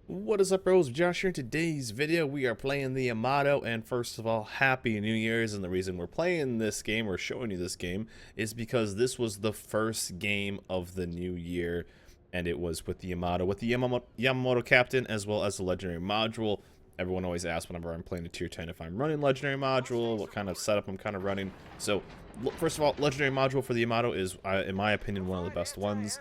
What is up, bros? Josh here. In today's video, we are playing the Yamato, and first of all, Happy New Year's. And the reason we're playing this game, or showing you this game, is because this was the first game of the new year, and it was with the Yamato, with the Yamamoto captain, as well as the legendary module. Everyone always asks whenever I'm playing a tier 10 if I'm running legendary module, what kind of setup I'm kind of running. So, first of all, legendary module for the Yamato is, in my opinion, one of the best ones.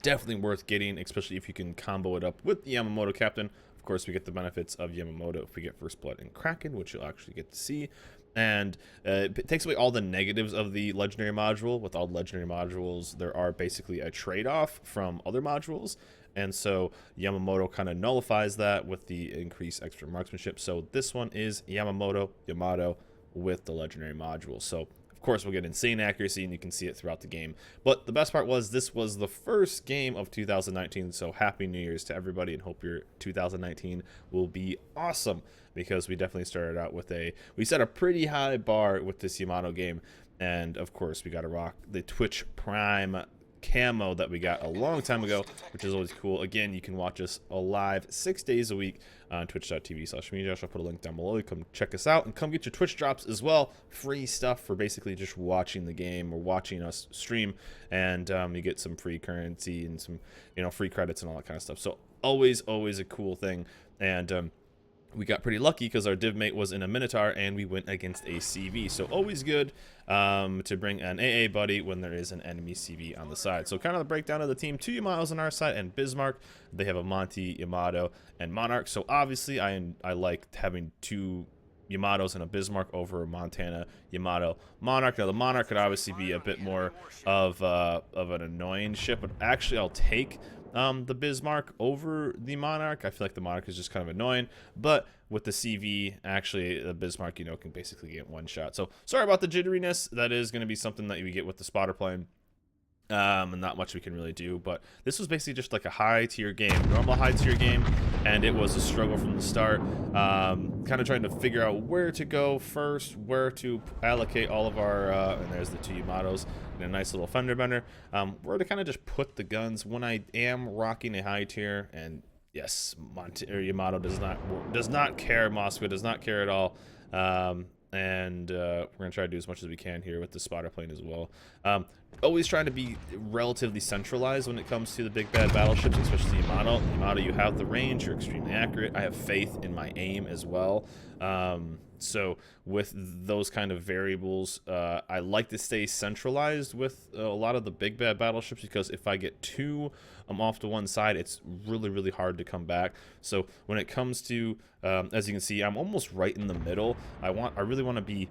Definitely worth getting, especially if you can combo it up with the Yamamoto captain. Of course, we get the benefits of Yamamoto if we get first blood in Kraken, which you'll actually get to see. And it takes away all the negatives of the legendary module. With all legendary modules, there are basically a trade-off from other modules. And so Yamamoto kind of nullifies that with the increased extra marksmanship. So this one is Yamamoto, Yamato with the legendary module. So of course, we'll get insane accuracy, and you can see it throughout the game. But the best part was this was the first game of 2019, so Happy New Year's to everybody, and hope your 2019 will be awesome, because we definitely started out with we set a pretty high bar with this Yamato game, and of course, we got to rock the Twitch Prime camo that we got a long time ago, which is always cool. Again, you can watch us live 6 days a week on twitch.tv/media. I'll put a link down below. You come check us out and come get your Twitch drops as well. Free stuff for basically just watching the game or watching us stream, and you get some free currency and some free credits and all that kind of stuff. So always a cool thing. And we got pretty lucky because our div mate was in a Minotaur and we went against a CV. So always good to bring an AA buddy when there is an enemy CV on the side. So kind of the breakdown of the team: 2 Yamatos on our side and Bismarck. They have a Monty, Yamato, and Monarch. So obviously I like having 2 Yamatos and a Bismarck over Montana, Yamato, Monarch. Now the Monarch could obviously be a bit more of an annoying ship, but actually I'll take the Bismarck over the Monarch. I feel like the Monarch is just kind of annoying, but with the CV, actually the Bismarck, can basically get one shot. So sorry about the jitteriness. That is going to be something that we get with the spotter plane. And not much we can really do, but this was basically just like a high tier game, normal high tier game, and it was a struggle from the start. Kind of trying to figure out where to go first, where to allocate all of our and there's the 2 Yamatos and a nice little fender bender, where to kind of just put the guns when I am rocking a high tier. And yes, Yamato does not care. Moscow does not care at all. And we're gonna try to do as much as we can here with the spotter plane as well. Always trying to be relatively centralized when it comes to the big bad battleships, especially Yamato. Yamato, you have the range, you're extremely accurate. I have faith in my aim as well. So with those kind of variables, I like to stay centralized with a lot of the big bad battleships, because if I get too off to one side, it's really hard to come back. So when it comes to, as you can see, I'm almost right in the middle. I really want to be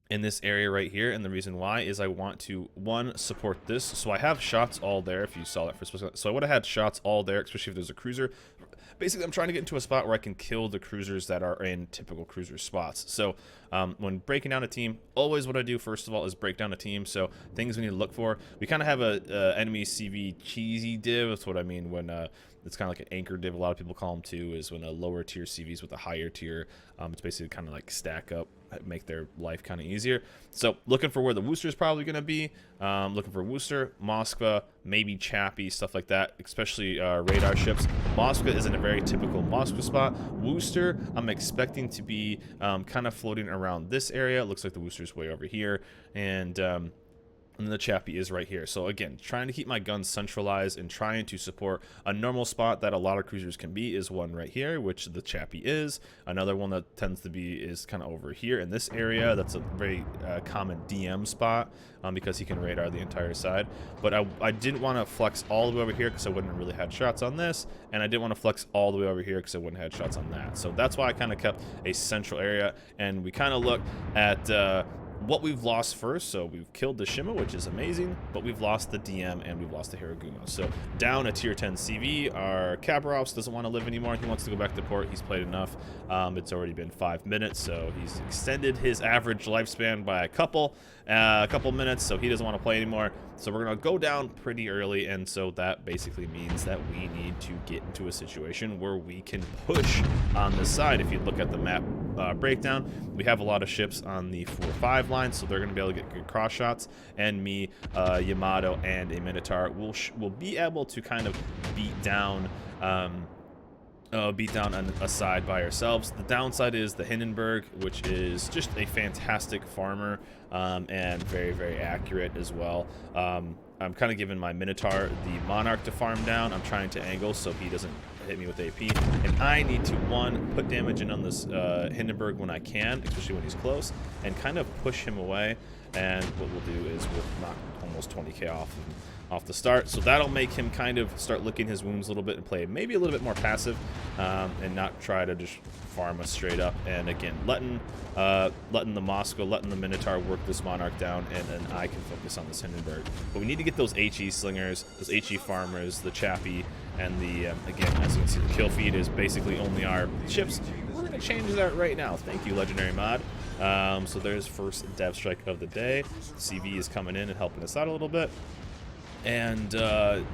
in this area right here, and the reason why is I want to, one, support this. So I have shots all there, if you saw that first. So I would have had shots all there, especially if there's a cruiser. Basically, I'm trying to get into a spot where I can kill the cruisers that are in typical cruiser spots. So when breaking down a team, always what I do first of all is break down a team. So things we need to look for. We kind of have a enemy CV cheesy div. That's what I mean when it's kind of like an anchor div. A lot of people call them too, is when a lower tier CVs with a higher tier. It's basically kind of like stack up, make their life kind of easier. So looking for where the Worcester is probably going to be. Looking for Worcester, Moskva, maybe Chappie, stuff like that, especially radar ships. Moskva is in a very typical Moskva spot. Worcester, I'm expecting to be kind of floating around this area. It looks like the Worcester's way over here, and the Chappie is right here. So again, trying to keep my guns centralized and trying to support a normal spot that a lot of cruisers can be is one right here, which the Chappie is. Another one that tends to be is kind of over here in this area. That's a very common DM spot, because he can radar the entire side. But I didn't want to flex all the way over here because I wouldn't have really had shots on this, and I didn't want to flex all the way over here because I wouldn't have had shots on that. So that's why I kind of kept a central area, and we kind of look at what we've lost first. So we've killed the Shima, which is amazing, but we've lost the DM and we've lost the Hiragumo. So down a tier 10 CV. Our Kabarovs doesn't want to live anymore. He wants to go back to port. He's played enough. It's already been 5 minutes, so he's extended his average lifespan by a couple minutes, so he doesn't want to play anymore. So we're going to go down pretty early, and so that basically means that we need to get into a situation where we can push on this side. If you look at the map breakdown, we have a lot of ships on the 4-5 line, so they're going to be able to get good cross shots, and me, Yamato, and a Minotaur will be able to kind of beat down beat down on a side by ourselves. The downside is the Hindenburg, which is just a fantastic farmer and very, very accurate as well. I'm kind of giving my Minotaur the Monarch to farm down. I'm trying to angle so he doesn't hit me with AP. And I need to, one, put damage in on this Hindenburg when I can, especially when he's close, and kind of push him away. And what we'll do is we'll knock almost 20k off the start. So that'll make him kind of start licking his wounds a little bit and play maybe a little bit more passive and not try to just farm us straight up. And again, letting the Moscow, letting the Minotaur work this Monarch down, and then I can focus on this Hindenburg. But we need to get those HE slingers, those HE farmers, the Chappie, and the, again, as you can see, the kill feed is basically only our chips. We're going to change that right now. Thank you, Legendary Mod. So there's first dev strike of the day. CV is coming in and helping us out a little bit. And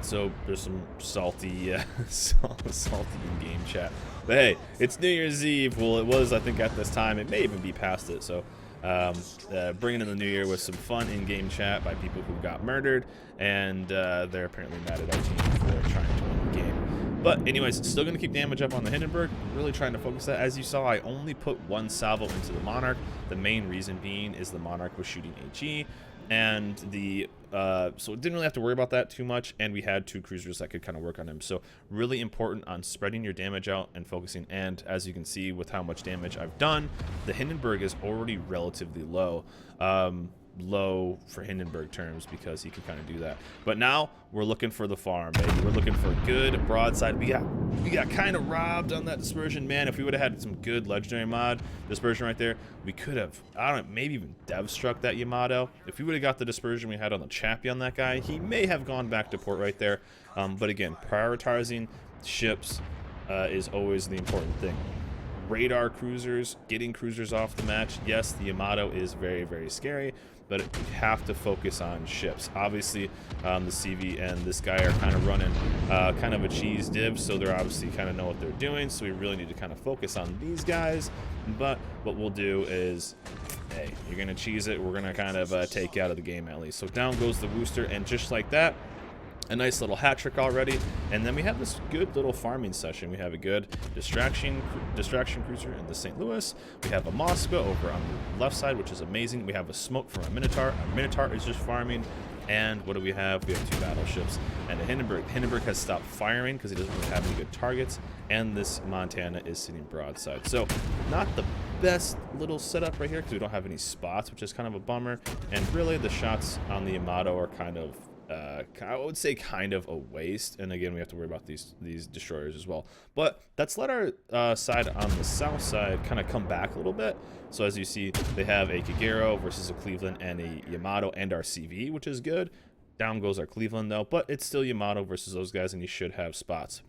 so there's some salty in-game chat. But hey, it's New Year's Eve. Well, it was, I think, at this time. It may even be past it. So bringing in the new year with some fun in-game chat by people who got murdered. And they're apparently mad at our team for trying to win the game. But anyways, still going to keep damage up on the Hindenburg. Really trying to focus that. As you saw, I only put one salvo into the Monarch. The main reason being is the Monarch was shooting HE. And the so didn't really have to worry about that too much, and we had two cruisers that could kind of work on him. So really important on spreading your damage out and focusing. And as you can see with how much damage I've done, the Hindenburg is already relatively low. Low for Hindenburg terms, because he can kind of do that. But now we're looking for the farm, baby. We're looking for a good broadside. We got kind of robbed on that dispersion, man. If we would have had some good legendary mod dispersion right there, we could have, I don't know, maybe even dev struck that Yamato. If we would have got the dispersion we had on the Chappie on that guy, he may have gone back to port right there. But again, prioritizing ships is always the important thing. Radar cruisers, getting cruisers off the match. Yes, the Yamato is very, very scary, but we have to focus on ships. Obviously, the CV and this guy are kind of running kind of a cheese div, so they're obviously kind of know what they're doing, so we really need to kind of focus on these guys. But what we'll do is, hey, you're going to cheese it. We're going to kind of take you out of the game at least. So down goes the Wooster, and just like that, a nice little hat trick already. And then we have this good little farming session. We have a good distraction cruiser in the St. Louis. We have a Moscow over on the left side, which is amazing. We have a smoke from a Minotaur. Our Minotaur is just farming. And what do we have? We have two battleships and a Hindenburg. Hindenburg has stopped firing because he doesn't really have any good targets. And this Montana is sitting broadside. So not the best little setup right here because we don't have any spots, which is kind of a bummer. And really the shots on the Yamato are kind of I would say kind of a waste. And again, we have to worry about these destroyers as well. But that's let our side on the south side kind of come back a little bit. So as you see, they have a Kagero versus a Cleveland and a Yamato and our CV, which is good. Down goes our Cleveland though, but it's still Yamato versus those guys, and you should have spots.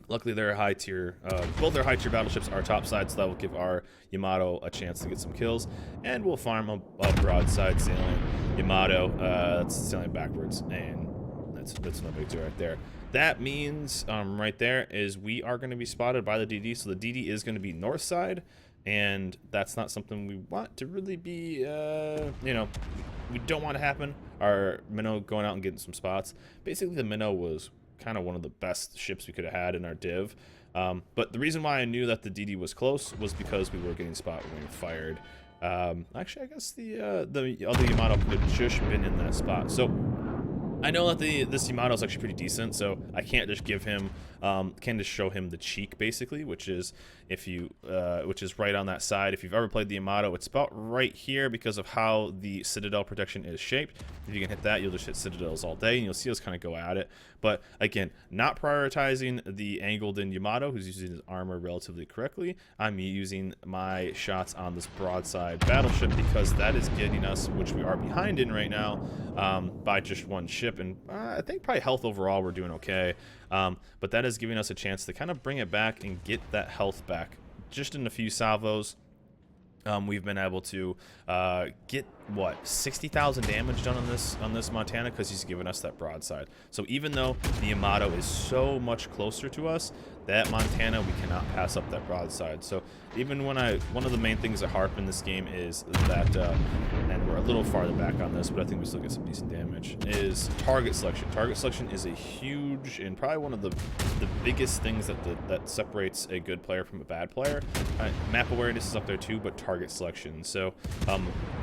Luckily, they're high tier. Both their high tier battleships are top side, so that will give our Yamato a chance to get some kills. And we'll farm a broadside sailing Yamato. That's sailing backwards, and that's no big deal right there. That means right there is we are going to be spotted by the DD. So the DD is going to be north side, and that's not something we want to really be. You know, we don't want to happen. Our minnow going out and getting some spots. Basically, the minnow was kind of one of the best ships we could have had in our div, but the reason why I knew that the DD was close was because we were getting spot when we were fired. Actually, I guess the other Yamato could have just been in that spot. So I know that this Yamato is actually pretty decent, so I can't just give him, can't just show him the cheek basically, which is which is right on that side. If you've ever played the Yamato, it's about right here because of how the Citadel protection is shaped. If you can hit that, you'll just hit Citadels all day, and you'll see us kind of go at it. But again, not prioritizing the angled in Yamato, who's using his armor relatively correctly. I'm using my shots on this broadside battleship because that is getting us, which we are behind in right now, by just one ship. And I think probably health overall, we're doing okay. But that is giving us a chance to kind of bring it back and get that health back just in a few salvos. We've been able to get what 60,000 damage done on this Montana because he's given us that broadside. So even though the Yamato is so much closer to us, that Montana we cannot pass up that broadside. So even when one of the main things I harp in this game is that and we're a little farther back on this, but I think we still get some decent damage, is target selection. Target selection is a huge and probably one of the biggest things that separates a good player from a bad player. Map awareness is up there too, but target selection. So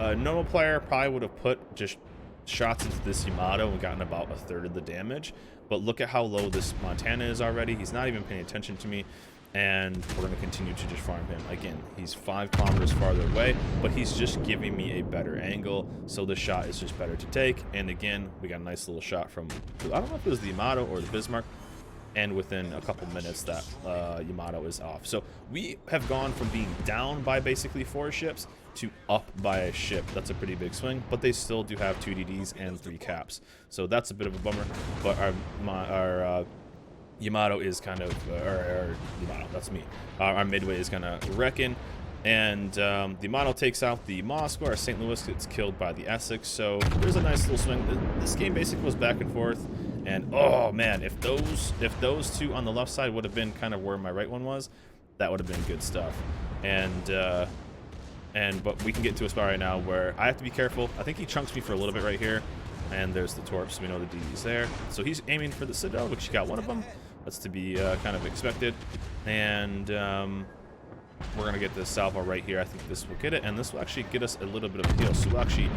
a normal player probably would have put just shots into this Yamato and gotten about a third of the damage, but look at how low this Montana is already. He's not even paying attention to me, and we're going to continue to just farm him. Again, he's 5 kilometers farther away, but he's just giving me a better angle, so this shot is just better to take. And again, we got a nice little shot from, I don't know if it was the Yamato or the Bismarck, and within a couple minutes that Yamato is off. So we have gone from being down by basically 4 ships to up by a ship. That's a pretty big swing, but they still do have 2 DDs and 3 caps, so that's a bit of a bummer. But our Yamato is kind of, Yamato, that's me. Our midway is gonna reckon, and the Yamato takes out the Moscow. Our St. Louis gets killed by the Essex, so there's a nice little swing. This game basically goes back and forth, and oh man, if those 2 on the left side would have been kind of where my right one was, that would have been good stuff. But we can get to a spot right now where I have to be careful. I think he chunks me for a little bit right here, and there's the torps. We know the DD's there, so he's aiming for the Citadel, which he got one of them. That's to be kind of expected. And we're gonna get this salvo right here. I think this will get it, and this will actually get us a little bit of a heal, so we'll actually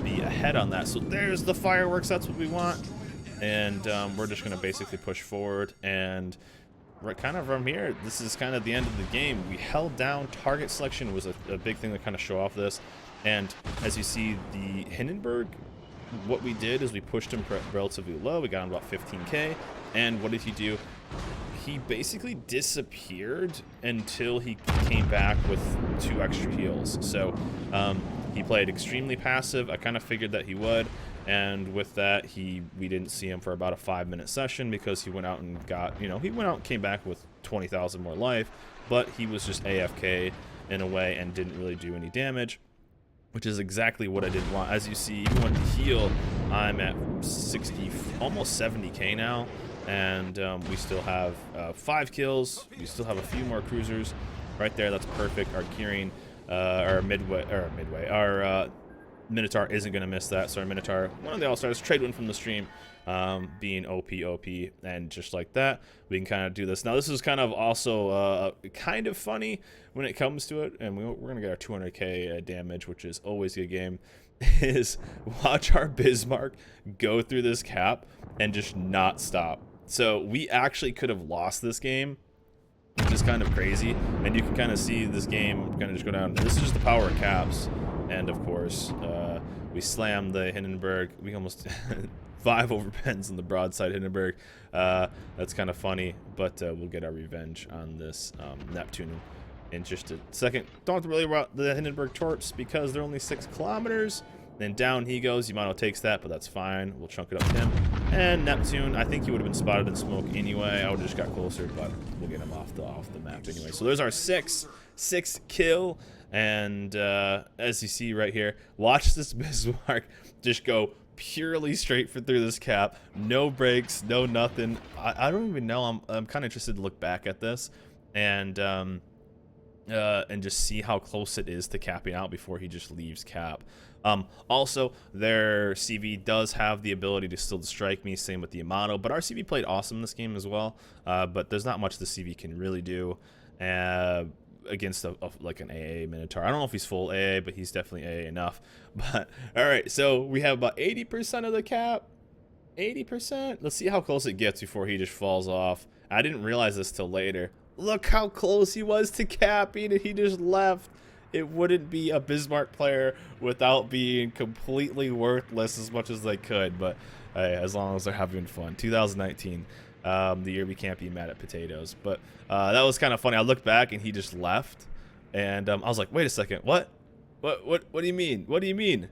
be ahead on that. So there's the fireworks. That's what we want. And we're just gonna basically push forward, and right kind of from here, this is kind of the end of the game. We held down. Target selection was a big thing to kind of show off this. And as you see, the Hindenburg, what we did is we pushed him relatively low. We got him about 15k, and what did he do? He basically disappeared until he came back with 2 extra heals. So he played extremely passive. I kind of figured that he would, and with that, we didn't see him for about a 5-minute session, because he went out and got, he went out and came back with 20,000 more life, but he was just AFK in a way and didn't really do any damage, which is exactly what I didn't want. As you see, even with the heal, I'm at 60, almost 70k now, and we still have 5 kills. We still have a few more cruisers right there. That's perfect. Our gearing, our Minotaur isn't going to miss that. So our Minotaur, one of the all-stars, trade one from the stream, being OP, and just like that, we can kind of do this. Now, this is kind of also kind of funny when it comes to it, and we're going to get our 200k damage, which is always a good game, is watch our Bismarck go through this cap and just not stop. So we actually could have lost this game, which is kind of crazy, and you can kind of see this game kind of just go down. This is just the power of caps. And of course, we slammed the Hindenburg. We almost 5 overpens on the broadside Hindenburg. That's kind of funny, but we'll get our revenge on this Neptune in just a second. Don't have to really worry about the Hindenburg torps because they're only 6 kilometers. Then down he goes. Yamato takes that, but that's fine. We'll chunk it up to him. And Neptune, I think he would have been spotted in smoke anyway. I would have just got closer, but we'll get him off the map anyway. So there's our 6 kill. And as you see right here, watch this Bismarck just go purely straight through this cap. No breaks, no nothing. I don't even know. I'm kind of interested to look back at this and just see how close it is to capping out before he just leaves cap. Also, their CV does have the ability to still strike me, same with the Yamato, but our CV played awesome in this game as well. But there's not much the CV can really do against like an AA Minotaur. I don't know if he's full AA, but he's definitely AA enough. But all right, so we have about 80% of the cap. 80%. Let's see how close it gets before he just falls off. I didn't realize this till later. Look how close he was to capping, and he just left. It wouldn't be a Bismarck player without being completely worthless as much as they could, but as long as they're having fun. 2019, the year we can't be mad at potatoes. But that was kind of funny. I looked back and he just left, and I was like, wait a second, what do you mean? What do you mean?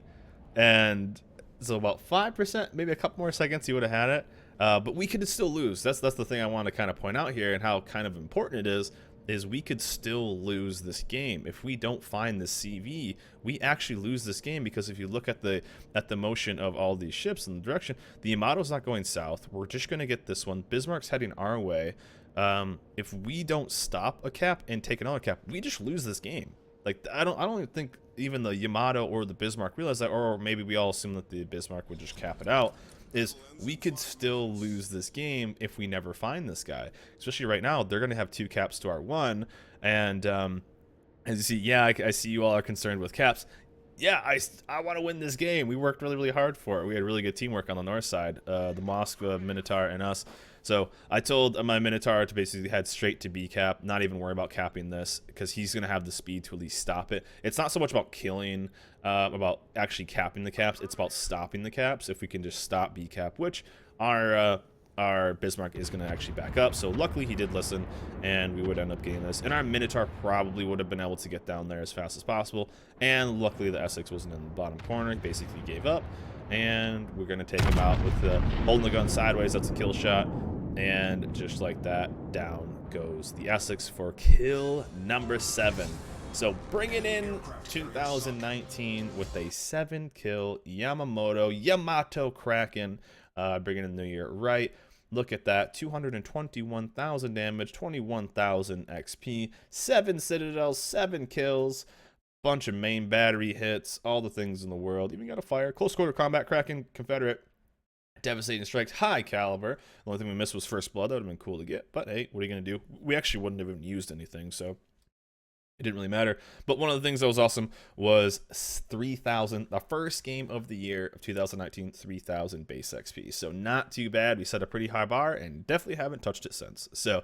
And so about 5%, maybe a couple more seconds, he would have had it. But we could still lose. That's the thing I want to kind of point out here, and how kind of important it is we could still lose this game. If we don't find the CV, we actually lose this game, because if you look at the motion of all these ships in the direction, the Yamato's not going south. We're just going to get this one. Bismarck's heading our way. If we don't stop a cap and take another cap, we just lose this game. Like, I don't even think even the Yamato or the Bismarck realized that, or maybe we all assume that the Bismarck would just cap it out, is we could still lose this game if we never find this guy. Especially right now, they're going to have 2 caps to our 1, and as you see, yeah, I see you all are concerned with caps. Yeah, I want to win this game. We worked really, really hard for it. We had really good teamwork on the north side, the Moskva, Minotaur, and us. So I told my Minotaur to basically head straight to B cap, not even worry about capping this, because he's going to have the speed to at least stop it. It's not so much about killing, about actually capping the caps. It's about stopping the caps. If we can just stop B cap, which our Bismarck is going to actually back up. So luckily he did listen, and we would end up getting this. And our Minotaur probably would have been able to get down there as fast as possible. And luckily the Essex wasn't in the bottom corner. He basically gave up. And we're going to take him out with the holding the gun sideways. That's a kill shot. And just like that, down goes the Essex for kill number 7. So bringing in 2019 with a 7-kill Yamato Kraken, bringing in the new year right. Look at that, 221,000 damage, 21,000 XP, 7 citadels, 7 kills, bunch of main battery hits, all the things in the world. Even got a fire, close quarter combat Kraken, Confederate, devastating strikes, high caliber. The only thing we missed was first blood. That would have been cool to get, but hey, what are you gonna do? We actually wouldn't have even used anything, so it didn't really matter. But one of the things that was awesome was 3,000, the first game of the year of 2019, 3,000 base XP. So not too bad. We set a pretty high bar and definitely haven't touched it since. So,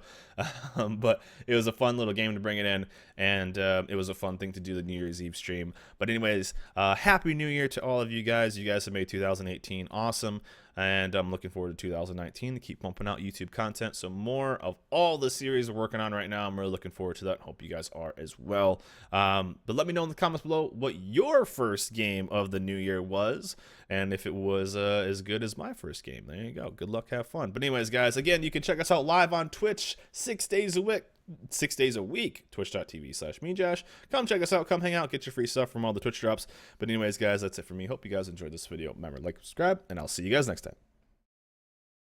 but it was a fun little game to bring it in, and it was a fun thing to do the New Year's Eve stream. But anyways, Happy New Year to all of you guys. You guys have made 2018 awesome. And I'm looking forward to 2019 to keep pumping out YouTube content. So more of all the series we're working on right now. I'm really looking forward to that. Hope you guys are as well. But let me know in the comments below what your first game of the new year was, and if it was as good as my first game. There you go. Good luck. Have fun. But anyways, guys, again, you can check us out live on Twitch 6 days a week. 6 days a week, twitch.tv/mejosh. Come check us out, come hang out, get your free stuff from all the Twitch drops. But anyways, guys, that's it for me. Hope you guys enjoyed this video. Remember, like, subscribe, and I'll see you guys next time.